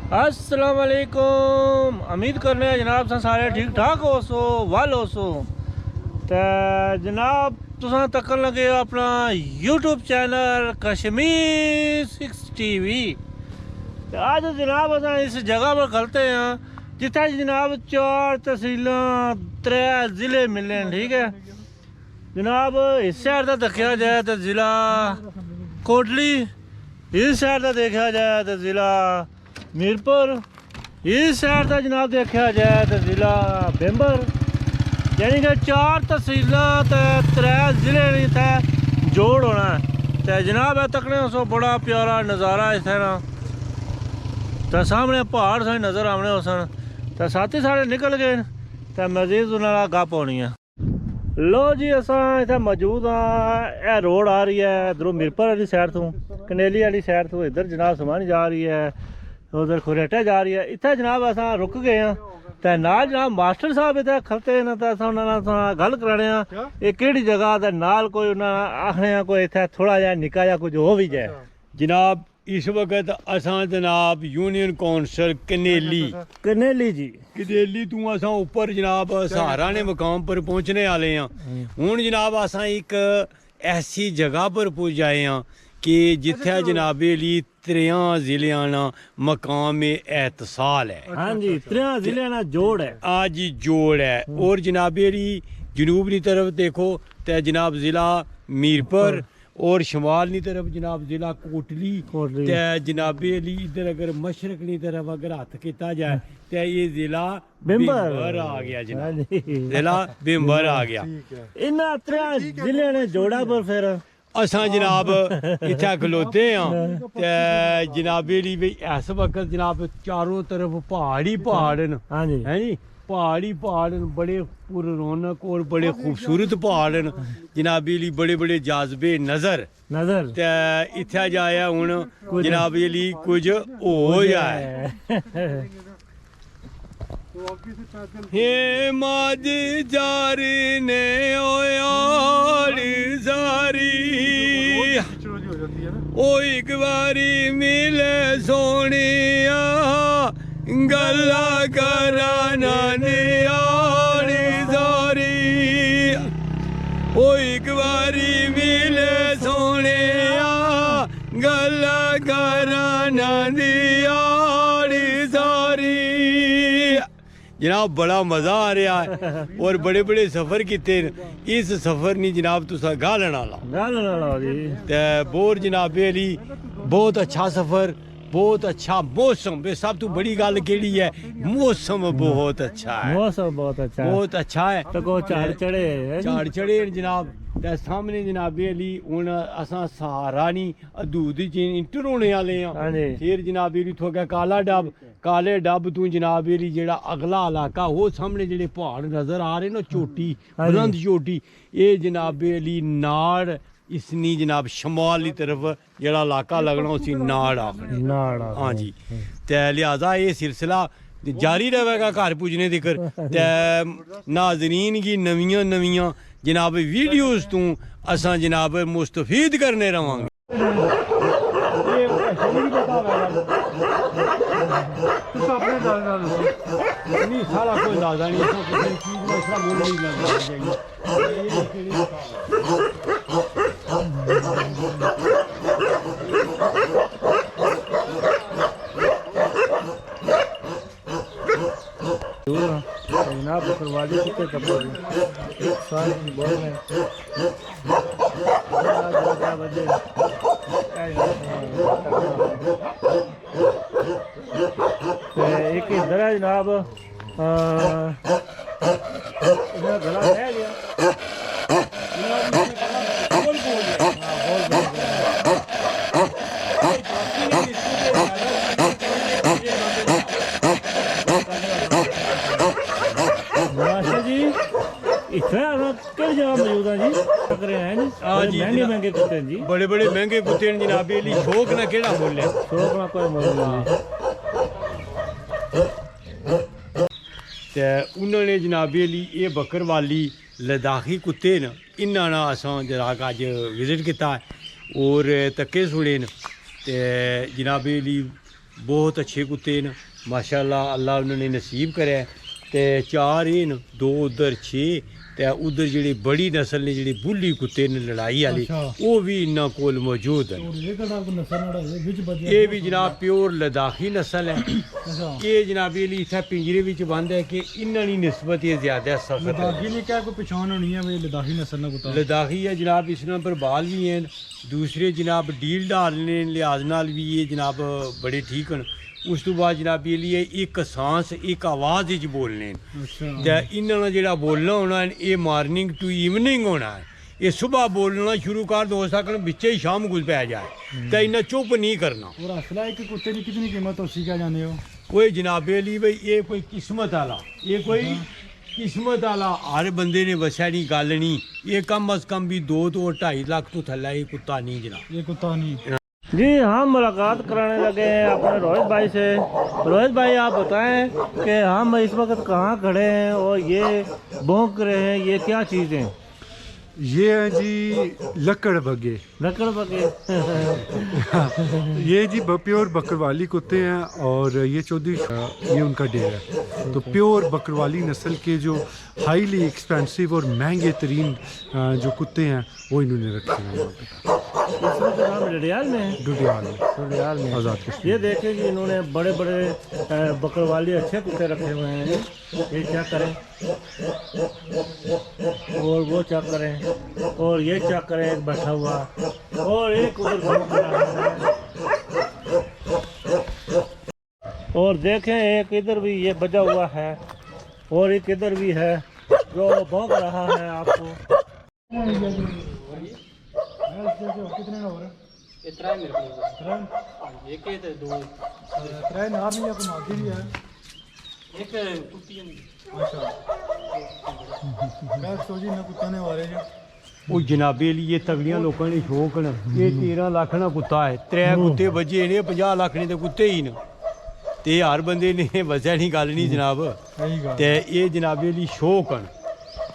अस्सलाम वालेकुम। उम्मीद करने हैं जनाब तुम सारे ठीक ठाक हो सो वाल हो सो। तो जनाब तुम तकन लगे हो अपना यूट्यूब चैनल कश्मीर 6 TV। तो आज जनाब अस इस जगह पर खलते हैं जिथे जनाब 4 तहसीलां 3 ज़िले मिले। ठीक है जनाब, इस साइड का देखा जाए तो ज़िला कोटली, इस साइड का देखा जाए तो ज़िला मीरपुर, इस साइड का जनाब देखा जाए तो ज़िला बेंबर। यानी कि 4 तहसीलां ते 3 ज़िले इत्थै जोड़ होना है। तो जनाब तकने सो बड़ा प्यारा नज़ारा इत्थै ना, तो सामने पहाड़ सा नज़र आने हो सन। तो साथी साढ़े निकल गए तो मजीद उन्होंने गप होनी है। लो जी असां इत्थै मौजूद हाँ। यह रोड आ रही है इधरों मीरपुर वाली साइड तो, कनेली वाली साइड तो इधर जनाब समानी जा रही है, उधर खुरेटा जा रही है। इत्थै जनाब असां रुक गए हैं तो नाल जनाब मास्टर साहब इत्थै खलते न, तो असां उन्होंने थोड़ा गल कराने ये केड़ी जगह ते नाल कोई उन्होंने आखने कोई इत्थै थोड़ा जिहा निक्का जिहा कुछ हो भी जाए। जनाब इस वक्त असां जनाब यूनियन कौंसल कनेली जी कनेली तू असां ऊपर जनाब सहारा ने मकाम पर पहुंचने वाले हैं। हुण जनाब असां एक ऐसी जगह पर पुज आए हैं कि जिथे जनाबे ली 3 ज़िलियां ना मकाम एहतसाल है। हाँ जी, 3 ज़िलियां ना जोड़ है, आज जी जोड़ है। और जनाबे ली जनूब की तरफ देखो तो जनाब ज़िला मीरपुर और शमाल की तरफ जनाब ज़िला कोटली। ते जनाबे अली इधर अगर मशरक की तरफ अगर हाथ किया जाए तो ये ज़िला बिंबर आ गया जनाब, ज़िला बिंबर आ गया। इन 3 ज़िले ने जोड़ा पर फिर असां जनाब इत्थे खलोते हैं ते जनाबे ली भाई इस वक्त जनाब चारों तरफ पहाड़ ही पहाड़ न। हाँ जी, है जी, पहाड़ ही पहाड़ न, बड़े पुररौनक और बड़े खूबसूरत पहाड़ न जनाबे ली, बड़े बड़े जाजबे नज़र ते इत्थे जाया हुण जनाबे ली कुछ हो जाए। हे माज जारी ने सारी ओ एक बारी मिले सोनिया गल्ला कराना नियाली सारी। ओ एक बारी मिले सोनिया गल्ला कराना नियाली सारी। जनाब बड़ा मज़ा आ रहा है और बड़े बड़े सफ़र किते। इस सफ़र नहीं जनाब तुसा गालन वाला ते बोर जनाबे अली बहुत अच्छा सफ़र, बहुत अच्छा मौसम। सब तो बड़ी गल केड़ी है, मौसम बहुत अच्छा है, मौसम बहुत अच्छा है। तो को झाड़ चढ़े जनाब। ते सामने जनाबे अली हुण असां सहारा नी हदूद च इंटर होने वाले हैं। फिर जनाबे अली थोड़ा काले डब तू जनाबे अली जेड़ा अगला इलाका वो सामने जेड़े पहाड़ नजर आ रहे ना, चोटी बुलंद चोटी, ये जनाबे अली नाड़ इसनी जनाब शमाल की तरफ जेड़ा इलाका लगना उसी नाड़ आखने। हाँ जी, ते लिहाजा ये सिलसिला जारी रहेगा घर पुजने तक। ते नाजरीन की नवियां जनाब वीडियोज़ तू असां जनाब मुस्तफीद करने रवांगे। सारा कोई अंदाजा नहीं जनाब बकरवाली कितने कपड़े बोल रहे एक इधर है जनाब गला रह गया महंगे कुत्ते जी, बड़े बड़े महंगे कुत्ते जनाबे अली। शौक ना केड़ा बोले, शौक ना कोई मोल। ते उन्होंने जनाबे अली ये बकरवाली लद्दाखी कुत्ते न, इन्हां नाल असां जरा अज विजिट किया और तक्के सुने न। ते जनाबे अली बहुत अच्छे कुत्ते न माशाअल्लाह। अल्लाह उन्होंने नसीब करे ते 4 ये न, 2 उधर 6 ते उधर जी बड़ी नस्ल ने जी बुल्ली कुत्ते न लड़ाई वाली वो भी इन्हों कोल मौजूद है। ये भी जनाब प्योर लद्दाखी नस्ल है। ये जनाब ये इतना पिंजरे में बंद है कि इन्होंने निस्बत ये ज्यादा सख्त है। लद्दाखी है जनाब, इस पर बाल भी हैं। दूसरे जनाब डील डालने लिहाज नाल भी ये जनाब बड़े ठीक हैं। उस तो बाद जनाब ये लिए एक सांस एक आवाज़ च बोलने ते इन्होंने जो बोलना होना है ये मॉर्निंग टू इवनिंग होना है। ये सुबह बोलना शुरू कर दो सकन बिच्चे ही शाम गुल पै जाए तो इन्हें चुप नहीं करना। और असला एक कुत्ते की कितनी कीमत होती क्या जाने हो? कोई जनाब ये ली भाई ये कोई किस्मत वाला, ये कोई किस्मत वाला हर बंदे ने वसया नहीं गल नहीं। ये कम अज कम भी 2 तो 2.5 लाख तो थल्ला ये कुत्ता नहीं जनाब। ये कुत्ता नहीं। जी हम मुलाकात कराने लगे हैं अपने रोहित भाई से। रोहित भाई आप बताएं कि हम इस वक्त कहाँ खड़े हैं और ये भौंक रहे हैं, ये क्या चीज़ है? ये है जी लकड़ बगे। लकड़ बगे ये जी प्योर बकरवाली कुत्ते हैं और ये चौधरी ये उनका डेरा है। तो प्योर बकरवाली नस्ल के जो हाईली एक्सपेंसिव और महंगे तरीन जो कुत्ते हैं वो इन्होंने रखे हैं यहाँ पे। इसमें तो हम डडियाल में हैं। डडियाल में आज़ाद कश्मीर। ये देखें कि इन्होंने बड़े बड़े बकरवाली अच्छे कुत्ते रखे हुए हैं। ये चेक करें और वो चेक करें और ये चेक करें, एक बैठा हुआ और एक उधर भौंक रहा है। और देखें एक इधर भी ये बजा हुआ है और एक इधर भी है जो भौंक रहा है आपको। कितने हो रहे? इतना ही मेरे को एक है तो 2 त्रै नार नहीं है, कोई मादी भी है। एक कुत्ती है। अच्छा मैं सोची ना कुत्ता ने मारे जो वो जनाबे लिए ये तगड़ियां लोगों ने शौक न। ये 13 लाख ना कुत्ता है, 3 कुत्ते बजे ने 50 लाख ने तो कुत्ते ही न। ते हर बंदे ने वसया नहीं गल नहीं जनाब। सही गल। ते ये जनाबे लिए शौक न।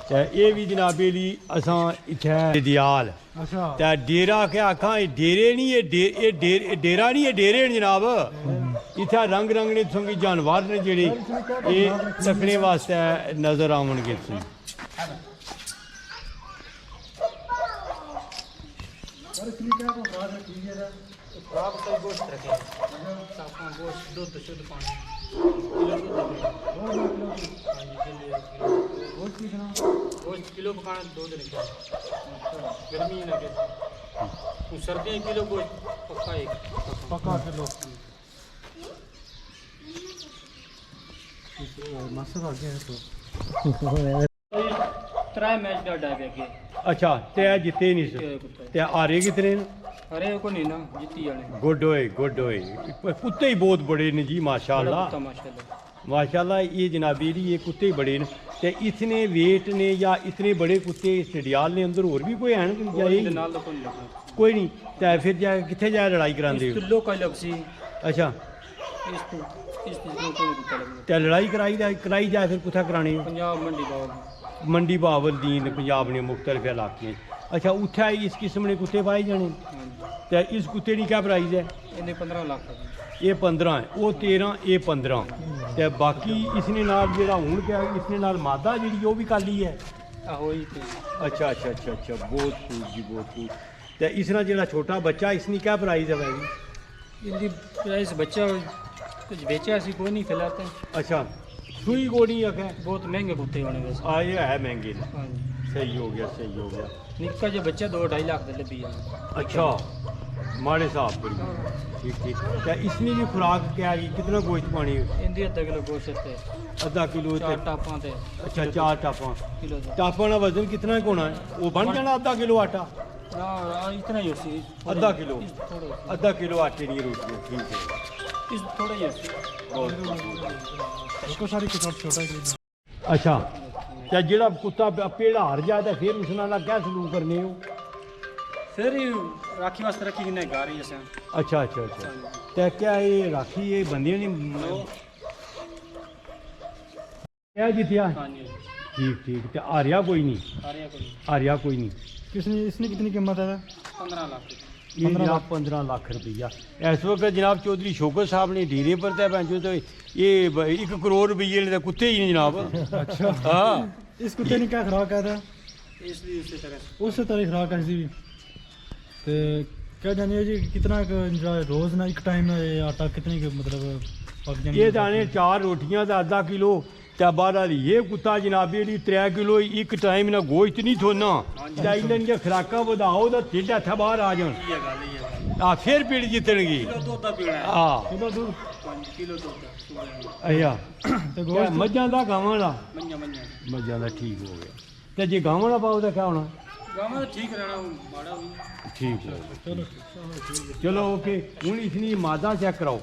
ते ये भी जनाबे लिए असां इत्थे दयाल अच्छा ते डेरा क्या आखां, ये डेरे नहीं ये डेरा नहीं ये डेरे न जनाब। इत्थे रंग रंग ने तुसें जानवर ने जेह्ड़े ये तकने वास्ते नजर आवणगे तुसें। खराब का गोश्त रखे, साफा गोश्त, दूध शुद्ध पानी, गोश्त किलो पकाना 2 दिन के। गर्मी है ना के सर्दी किलो गोश्त पक्का एक पक्का किलो मस्त आ गया तो 3 मैच का डाल के। अच्छा ते जिते नहीं स ते हारे कितने न? अरे को नहीं ना जीती जाने। गुड होए कुत्ते ही बहुत बड़े न जी माशाअल्लाह माशाल्लाह। माशाल्लाह। ये जनाबी ये कुत्ते ही बड़े न ते इतने वेट ने या इतने बड़े कुत्ते स्टेडियाल ने अंदर और भी कोई हैं नाल तो नहीं लगता कोई नहीं। ते फिर जाए कित्थे जाए लड़ाई करांदे हो? किलो का लगसी अच्छा इस को कुत्ता लगता। ते लड़ाई कराई जाए फिर कुत्थे करानी? पंजाब मंडी बाग मंडी बावलदीन पंजाब ने मुख्तलिफ इलाके। अच्छा उत्थे इस किस्म ने कुत्ते पाए जाने ते इस कुत्ते की क्या प्राइस है? इन्हें 15 लाख ये 15 है, वो 13 ये 15 ते बाकी इसने नाल जेड़ा हुण क्या इसने नाल मादा जेड़ी वो भी काली है। आहो ही थे। अच्छा अच्छा अच्छा अच्छा बहुत खूब जी बहुत खूब। ते इसना जेड़ा छोटा बच्चा इसकी क्या प्राइस है भाई? इनकी प्राइस बच्चा कुछ बेचा ऐसी कोई नहीं खिलाते। अच्छा सुई गोड़ी है बहुत महंगे कुत्ते होने वैसे। ये है महंगे ने। हाँ जी सही हो गया। निक्का जो बच्चा 2-2.5 लाख दे लबी है। अच्छा माड़े साहब पर ठीक। क्या इसने भी खुराक क्या है? कितना गोश्त पानी? इनकी आधा किलो गोश्त है, आधा किलो 4 टापां ते अच्छा 4 टापा। किलो दा। टापा का वजन कितना होना है? वो बन जाना आधा किलो आटा? ना इतना ही होती आधा किलो थोड़ा आधा किलो आटे की रोटी ठीक है। इस थोड़ा ही होती। उसको सारी छोटा ही। अच्छा तो जेड़ा कुत्ता पेड़ा हार जाए तो फिर उस नाल क्या सलूक करने हो? फिर राखी वास्ते रखी किन्ने गा रही है। अच्छा तो क्या ये राखी ये बंदियां नहीं क्या जितिया? हाँ जी ठीक तो हारिया कोई नहीं? सारे कोई हारिया कोई नहीं। किसने इसने कितनी कीमत है? 15 लाख ये जनाब 15 लाख रुपया इस वक्त जनाब चौधरी शौकत साहब ने डेरे पर तय बहन तो ये 1 करोड़ रुपये ने कुत्ते ही नहीं जनाब। अच्छा हाँ इस कुत्ते ने क्या खुराक है था? इसलिए उस तरह खुराक ऐसी भी तो क्या जानिए जी कितना रोज ना एक टाइम आटा कितनी मतलब पक जाने ये दाने 4 रोटियां का आधा किलो ते बाहर ये कुत्ता जनाबी जी 3 किलो एक टाइम ना गोश्त नहीं थोना इन्हें दी खुराक बढ़ाओ तो ढिड हथा बाहर आ जान हाँ फिर पीड़ जितनगी हाँ किलो दूध किलो दूध अच्छा तो गोश्त मझां दा गावां दा मंजा मझां दा ठीक हो गया ते जे गावां दा पाओ तो क्या होना गाँव में ठीक रहना माड़ा हुई ठीक हो गया चलो ओके हूँ इसकी मादा चेक कराओ।